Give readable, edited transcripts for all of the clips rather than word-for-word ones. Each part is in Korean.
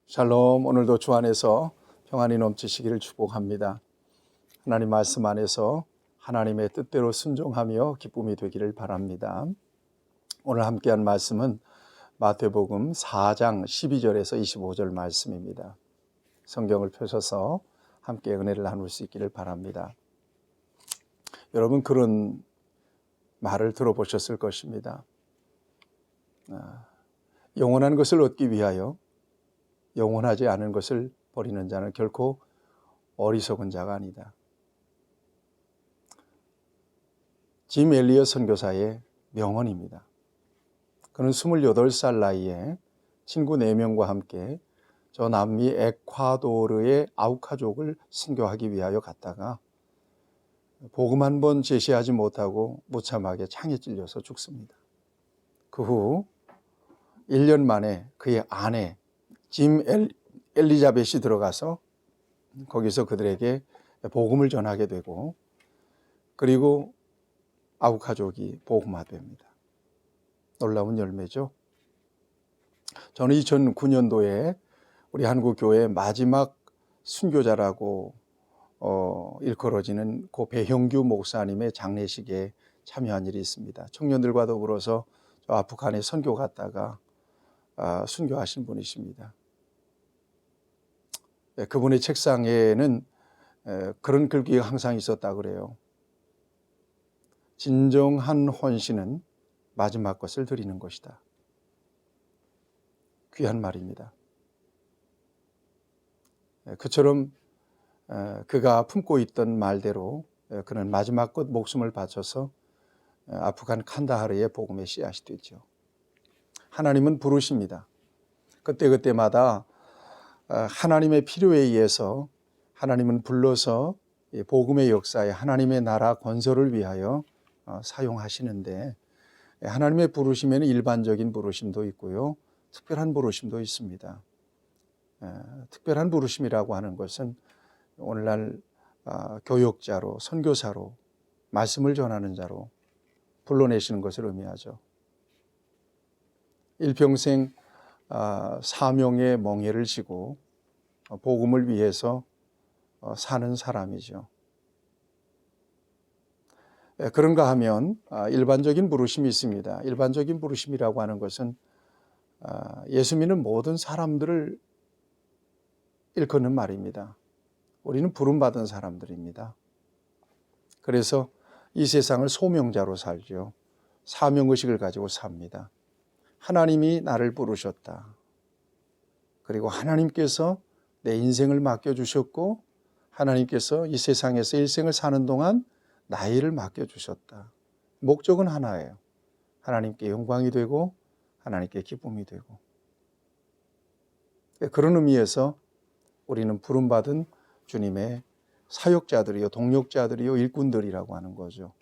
샬롬. 오늘도 주 안에서 평안이 넘치시기를 축복합니다. 하나님 말씀 안에서 하나님의 뜻대로 순종하며 기쁨이 되기를 바랍니다. 오늘 함께한 말씀은 마태복음 4장 12절에서 25절 말씀입니다. 성경을 펴셔서 함께 은혜를 나눌 수 있기를 바랍니다. 여러분, 그런 말을 들어보셨을 것입니다. 영원한 것을 얻기 위하여 영원하지 않은 것을 버리는 자는 결코 어리석은 자가 아니다. 짐 엘리엇 선교사의 명언입니다. 그는 28살 나이에 친구 4명과 함께 저 남미 에콰도르의 아우카족을 선교하기 위하여 갔다가 복음 한 번 제시하지 못하고 무참하게 창에 찔려서 죽습니다. 그 후 1년 만에 그의 아내 짐 엘리자벳이 들어가서 거기서 그들에게 복음을 전하게 되고, 그리고 아우카족이 복음화됩니다. 놀라운 열매죠. 저는 2009년도에 우리 한국교회 마지막 순교자라고 일컬어지는 고 배형규 목사님의 장례식에 참여한 일이 있습니다. 청년들과 더불어서 저 아프간에 선교 갔다가 순교하신 분이십니다. 그분의 책상에는 그런 글귀가 항상 있었다 그래요. 진정한 헌신은 마지막 것을 드리는 것이다. 귀한 말입니다. 그처럼 그가 품고 있던 말대로 그는 마지막 것 목숨을 바쳐서 아프간 칸다하르의 복음의 씨앗이 됐죠. 하나님은 부르십니다. 그때그때마다 하나님의 필요에 의해서 하나님은 불러서 복음의 역사에 하나님의 나라 건설을 위하여 사용하시는데, 하나님의 부르심에는 일반적인 부르심도 있고요, 특별한 부르심도 있습니다. 특별한 부르심이라고 하는 것은 오늘날 교역자로, 선교사로, 말씀을 전하는 자로 불러내시는 것을 의미하죠. 일평생 사명의 멍에를 지고 복음을 위해서 사는 사람이죠. 그런가 하면 일반적인 부르심이 있습니다. 일반적인 부르심이라고 하는 것은 예수 믿는 모든 사람들을 일컫는 말입니다. 우리는 부름받은 사람들입니다. 그래서 이 세상을 소명자로 살죠. 사명의식을 가지고 삽니다. 하나님이 나를 부르셨다. 그리고 하나님께서 내 인생을 맡겨주셨고, 하나님께서 이 세상에서 일생을 사는 동안 나이를 맡겨주셨다. 목적은 하나예요. 하나님께 영광이 되고 하나님께 기쁨이 되고. 그런 의미에서 우리는 부름받은 주님의 사역자들이요, 동력자들이요, 일꾼들이라고 하는 거죠.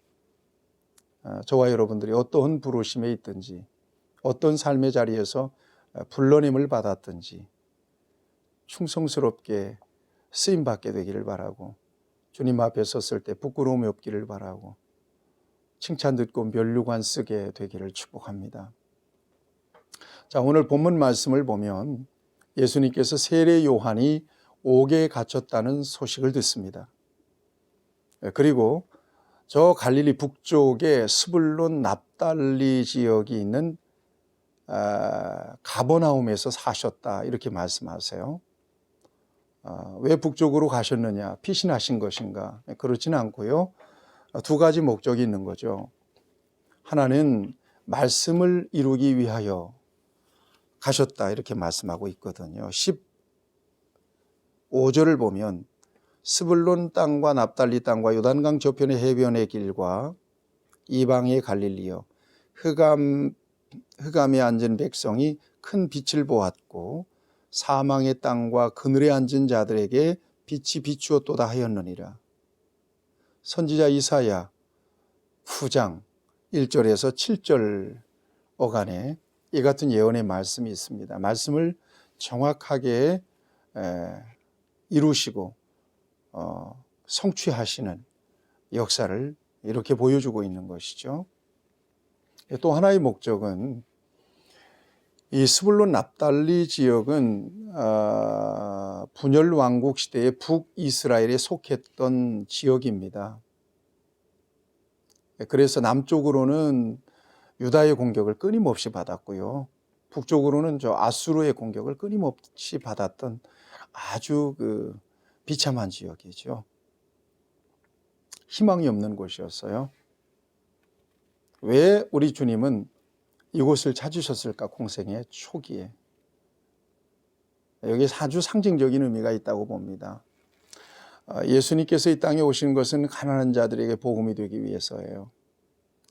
저와 여러분들이 어떠한 부르심에 있든지, 어떤 삶의 자리에서 불러냄을 받았든지 충성스럽게 쓰임받게 되기를 바라고, 주님 앞에 섰을 때 부끄러움이 없기를 바라고, 칭찬 듣고 면류관 쓰게 되기를 축복합니다. 자, 오늘 본문 말씀을 보면 예수님께서 세례 요한이 옥에 갇혔다는 소식을 듣습니다. 그리고 저 갈릴리 북쪽에 스불론 납달리 지역이 있는 가버나움에서 사셨다, 이렇게 말씀하세요. 왜 북쪽으로 가셨느냐? 피신하신 것인가? 그렇지는 않고요. 두 가지 목적이 있는 거죠. 하나는 말씀을 이루기 위하여 가셨다, 이렇게 말씀하고 있거든요. 15절을 보면 스불론 땅과 납달리 땅과 요단강 저편의 해변의 길과 이방의 갈릴리여, 흑암에 앉은 백성이 큰 빛을 보았고 사망의 땅과 그늘에 앉은 자들에게 빛이 비추었도다 하였느니라. 선지자 이사야 9장 1절에서 7절 어간에 이 같은 예언의 말씀이 있습니다. 말씀을 정확하게 이루시고 성취하시는 역사를 이렇게 보여주고 있는 것이죠. 또 하나의 목적은 이 스불론 납달리 지역은 분열 왕국 시대의 북이스라엘에 속했던 지역입니다. 그래서 남쪽으로는 유다의 공격을 끊임없이 받았고요. 북쪽으로는 저 아수르의 공격을 끊임없이 받았던 아주 비참한 지역이죠. 희망이 없는 곳이었어요. 왜 우리 주님은 이곳을 찾으셨을까? 공생의 초기에. 여기 아주 상징적인 의미가 있다고 봅니다. 예수님께서 이 땅에 오신 것은 가난한 자들에게 복음이 되기 위해서예요.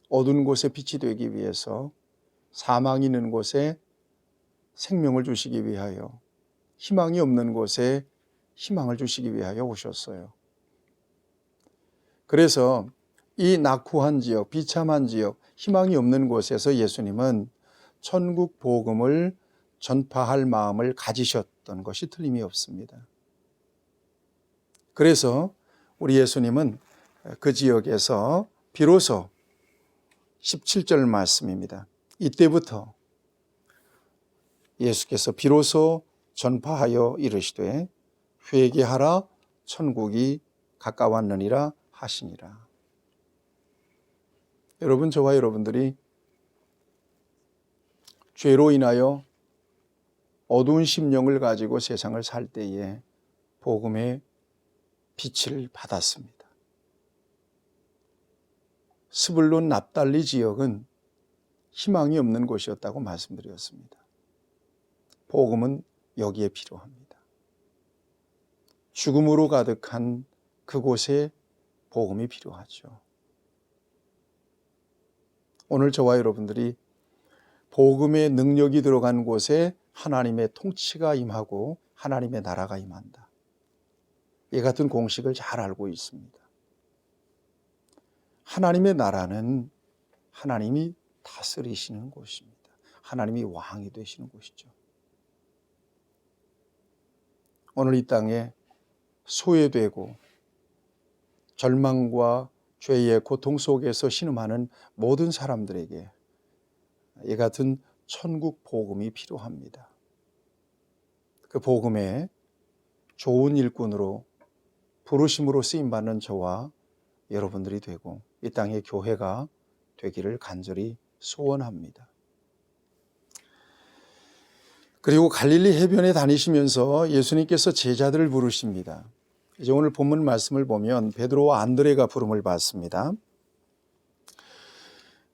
어두운 곳에 빛이 되기 위해서, 사망이 있는 곳에 생명을 주시기 위하여, 희망이 없는 곳에 희망을 주시기 위하여 오셨어요. 그래서 이 낙후한 지역, 비참한 지역, 희망이 없는 곳에서 예수님은 천국 복음을 전파할 마음을 가지셨던 것이 틀림이 없습니다. 그래서 우리 예수님은 그 지역에서 비로소 17절 말씀입니다. 이때부터 예수께서 비로소 전파하여 이르시되 회개하라 천국이 가까웠느니라 하시니라. 여러분, 저와 여러분들이 죄로 인하여 어두운 심령을 가지고 세상을 살 때에 복음의 빛을 받았습니다. 스불론 납달리 지역은 희망이 없는 곳이었다고 말씀드렸습니다. 복음은 여기에 필요합니다. 죽음으로 가득한 그곳에 복음이 필요하죠. 오늘 저와 여러분들이 복음의 능력이 들어간 곳에 하나님의 통치가 임하고 하나님의 나라가 임한다. 이 같은 공식을 잘 알고 있습니다. 하나님의 나라는 하나님이 다스리시는 곳입니다. 하나님이 왕이 되시는 곳이죠. 오늘 이 땅에 소외되고 절망과 죄의 고통 속에서 신음하는 모든 사람들에게 이 같은 천국 복음이 필요합니다. 그 복음의 좋은 일꾼으로 부르심으로 쓰임받는 저와 여러분들이 되고 이 땅의 교회가 되기를 간절히 소원합니다. 그리고 갈릴리 해변에 다니시면서 예수님께서 제자들을 부르십니다. 이제 오늘 본문 말씀을 보면 베드로와 안드레가 부름을 받습니다.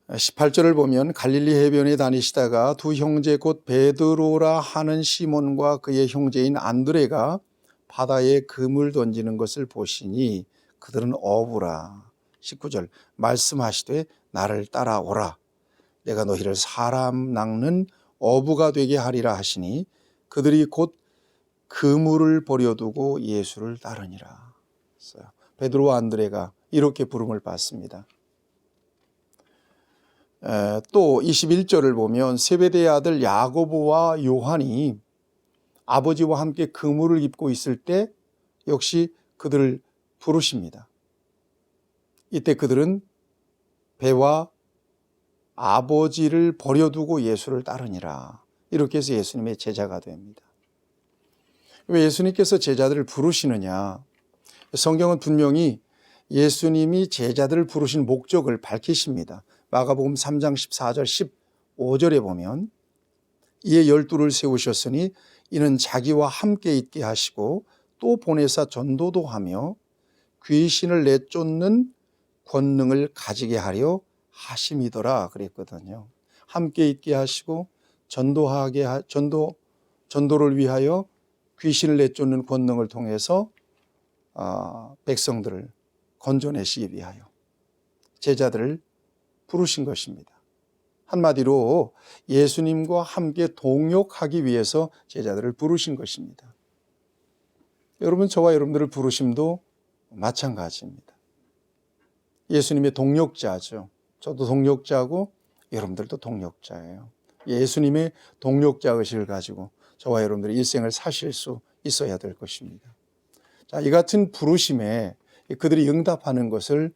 18절을 보면 갈릴리 해변에 다니시다가 두 형제 곧 베드로라 하는 시몬과 그의 형제인 안드레가 바다에 그물 던지는 것을 보시니 그들은 어부라. 19절 말씀하시되 나를 따라오라. 내가 너희를 사람 낚는 어부가 되게 하리라 하시니 그들이 곧 그물을 버려두고 예수를 따르니라. 베드로와 안드레가 이렇게 부름을 받습니다. 또 21절을 보면 세베대의 아들 야고보와 요한이 아버지와 함께 그물을 입고 있을 때 역시 그들을 부르십니다. 이때 그들은 배와 아버지를 버려두고 예수를 따르니라. 이렇게 해서 예수님의 제자가 됩니다. 왜 예수님께서 제자들을 부르시느냐? 성경은 분명히 예수님이 제자들을 부르신 목적을 밝히십니다. 마가복음 3장 14절 15절에 보면 이에 12를 세우셨으니 이는 자기와 함께 있게 하시고 또 보내사 전도도 하며 귀신을 내쫓는 권능을 가지게 하려 하심이더라 그랬거든요. 함께 있게 하시고 전도를 위하여 귀신을 내쫓는 권능을 통해서 백성들을 건져내시기 위하여 제자들을 부르신 것입니다. 한마디로 예수님과 함께 동역하기 위해서 제자들을 부르신 것입니다. 여러분, 저와 여러분들을 부르심도 마찬가지입니다. 예수님의 동역자죠. 저도 동역자고 여러분들도 동역자예요. 예수님의 동역자 의식을 가지고 저와 여러분들이 일생을 사실 수 있어야 될 것입니다. 자, 이 같은 부르심에 그들이 응답하는 것을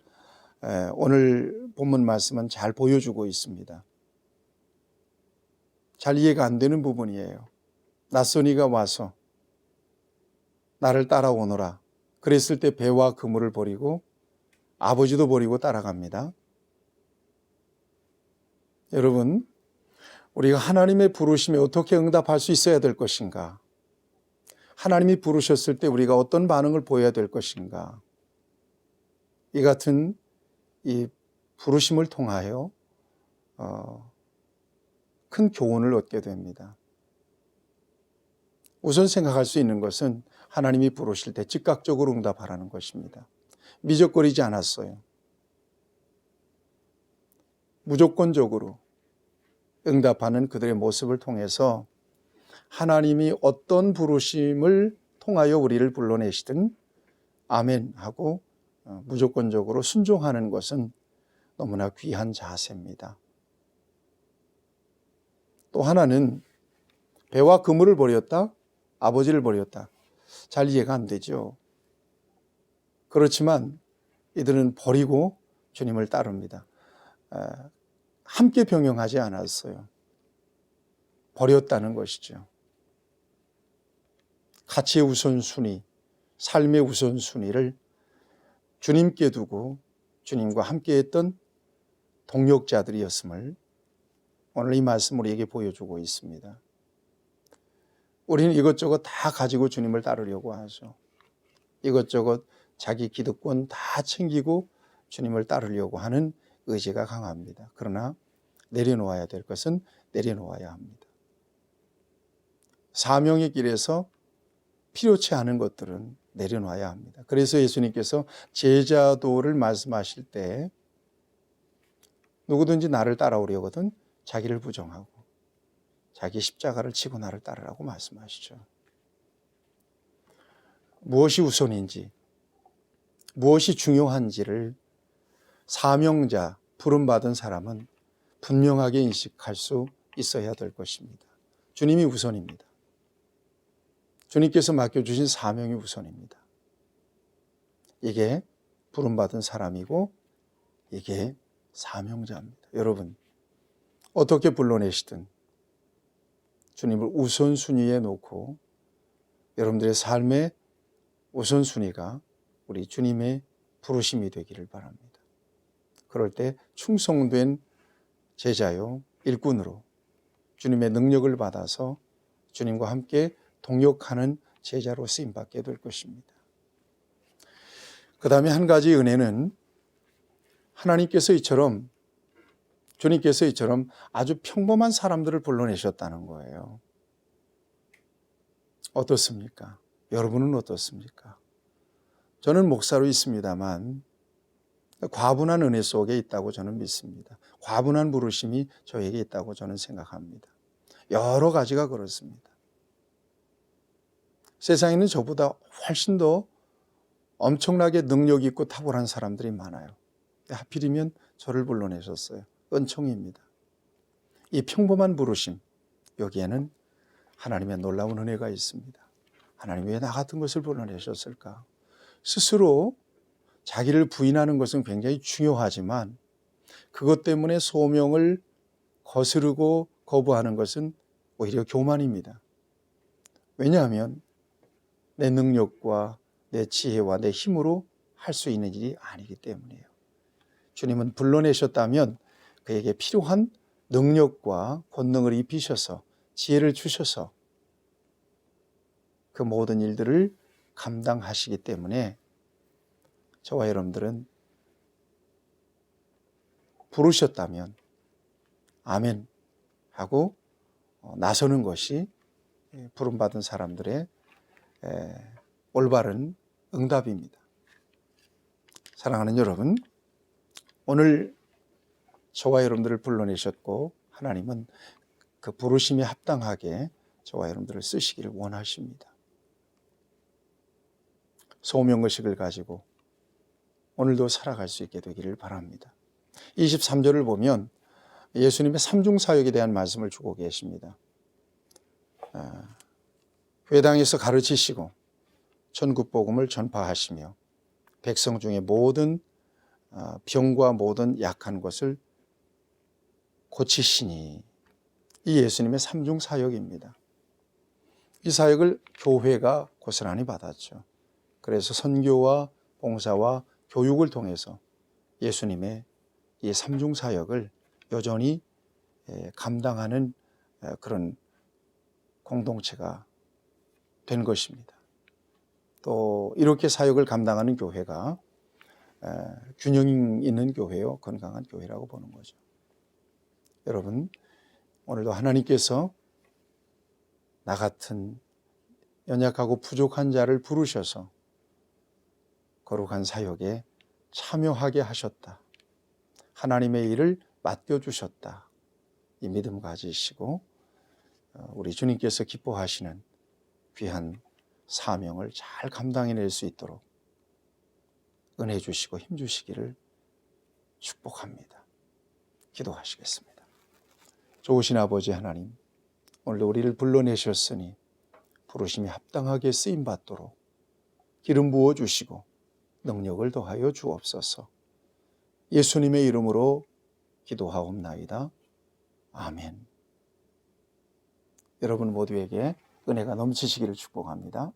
오늘 본문 말씀은 잘 보여주고 있습니다. 잘 이해가 안 되는 부분이에요. 낯선 이가 와서 나를 따라오너라. 그랬을 때 배와 그물을 버리고 아버지도 버리고 따라갑니다. 여러분, 우리가 하나님의 부르심에 어떻게 응답할 수 있어야 될 것인가? 하나님이 부르셨을 때 우리가 어떤 반응을 보여야 될 것인가? 이 같은 이 부르심을 통하여 큰 교훈을 얻게 됩니다. 우선 생각할 수 있는 것은 하나님이 부르실 때 즉각적으로 응답하라는 것입니다. 미적거리지 않았어요. 무조건적으로 응답하는 그들의 모습을 통해서 하나님이 어떤 부르심을 통하여 우리를 불러내시든 아멘 하고 무조건적으로 순종하는 것은 너무나 귀한 자세입니다. 또 하나는 배와 그물을 버렸다, 아버지를 버렸다. 잘 이해가 안 되죠. 그렇지만 이들은 버리고 주님을 따릅니다. 함께 병행하지 않았어요. 버렸다는 것이죠. 가치의 우선순위, 삶의 우선순위를 주님께 두고 주님과 함께했던 동역자들이었음을 오늘 이 말씀 우리에게 보여주고 있습니다. 우리는 이것저것 다 가지고 주님을 따르려고 하죠. 이것저것 자기 기득권 다 챙기고 주님을 따르려고 하는 의지가 강합니다. 그러나 내려놓아야 될 것은 내려놓아야 합니다. 사명의 길에서 필요치 않은 것들은 내려놔야 합니다. 그래서 예수님께서 제자도를 말씀하실 때 누구든지 나를 따라오려거든 자기를 부정하고 자기 십자가를 지고 나를 따르라고 말씀하시죠. 무엇이 우선인지, 무엇이 중요한지를 사명자, 부름받은 사람은 분명하게 인식할 수 있어야 될 것입니다. 주님이 우선입니다. 주님께서 맡겨주신 사명이 우선입니다. 이게 부름받은 사람이고 이게 사명자입니다. 여러분, 어떻게 불러내시든 주님을 우선순위에 놓고 여러분들의 삶의 우선순위가 우리 주님의 부르심이 되기를 바랍니다. 그럴 때 충성된 제자요, 일꾼으로 주님의 능력을 받아서 주님과 함께 동역하는 제자로 쓰임받게 될 것입니다. 그 다음에 한 가지 은혜는 주님께서 이처럼 아주 평범한 사람들을 불러내셨다는 거예요. 어떻습니까? 여러분은 어떻습니까? 저는 목사로 있습니다만 과분한 은혜 속에 있다고 저는 믿습니다. 과분한 부르심이 저에게 있다고 저는 생각합니다. 여러 가지가 그렇습니다. 세상에는 저보다 훨씬 더 엄청나게 능력 있고 탁월한 사람들이 많아요. 하필이면 저를 불러내셨어요. 은총입니다. 이 평범한 부르심, 여기에는 하나님의 놀라운 은혜가 있습니다. 하나님 왜 나 같은 것을 불러내셨을까? 스스로 자기를 부인하는 것은 굉장히 중요하지만 그것 때문에 소명을 거스르고 거부하는 것은 오히려 교만입니다. 왜냐하면 내 능력과 내 지혜와 내 힘으로 할 수 있는 일이 아니기 때문이에요. 주님은 불러내셨다면 그에게 필요한 능력과 권능을 입히셔서 지혜를 주셔서 그 모든 일들을 감당하시기 때문에 저와 여러분들은 부르셨다면 아멘 하고 나서는 것이 부름받은 사람들의 올바른 응답입니다. 사랑하는 여러분, 오늘 저와 여러분들을 불러내셨고 하나님은 그 부르심에 합당하게 저와 여러분들을 쓰시기를 원하십니다. 소명의식을 가지고 오늘도 살아갈 수 있게 되기를 바랍니다. 23절을 보면 예수님의 삼중사역에 대한 말씀을 주고 계십니다. 회당에서 가르치시고 천국복음을 전파하시며 백성 중에 모든 병과 모든 약한 것을 고치시니 이 예수님의 삼중 사역입니다. 이 사역을 교회가 고스란히 받았죠. 그래서 선교와 봉사와 교육을 통해서 예수님의 이 삼중 사역을 여전히 감당하는 그런 공동체가 된 것입니다. 또 이렇게 사역을 감당하는 교회가 균형 있는 교회요, 건강한 교회라고 보는 거죠. 여러분, 오늘도 하나님께서 나 같은 연약하고 부족한 자를 부르셔서 거룩한 사역에 참여하게 하셨다. 하나님의 일을 맡겨주셨다. 이 믿음 가지시고 우리 주님께서 기뻐하시는 귀한 사명을 잘 감당해낼 수 있도록 은혜 주시고 힘 주시기를 축복합니다. 기도하시겠습니다. 좋으신 아버지 하나님, 오늘도 우리를 불러내셨으니 부르심이 합당하게 쓰임받도록 기름 부어주시고 능력을 더하여 주옵소서. 예수님의 이름으로 기도하옵나이다. 아멘. 여러분 모두에게 은혜가 넘치시기를 축복합니다.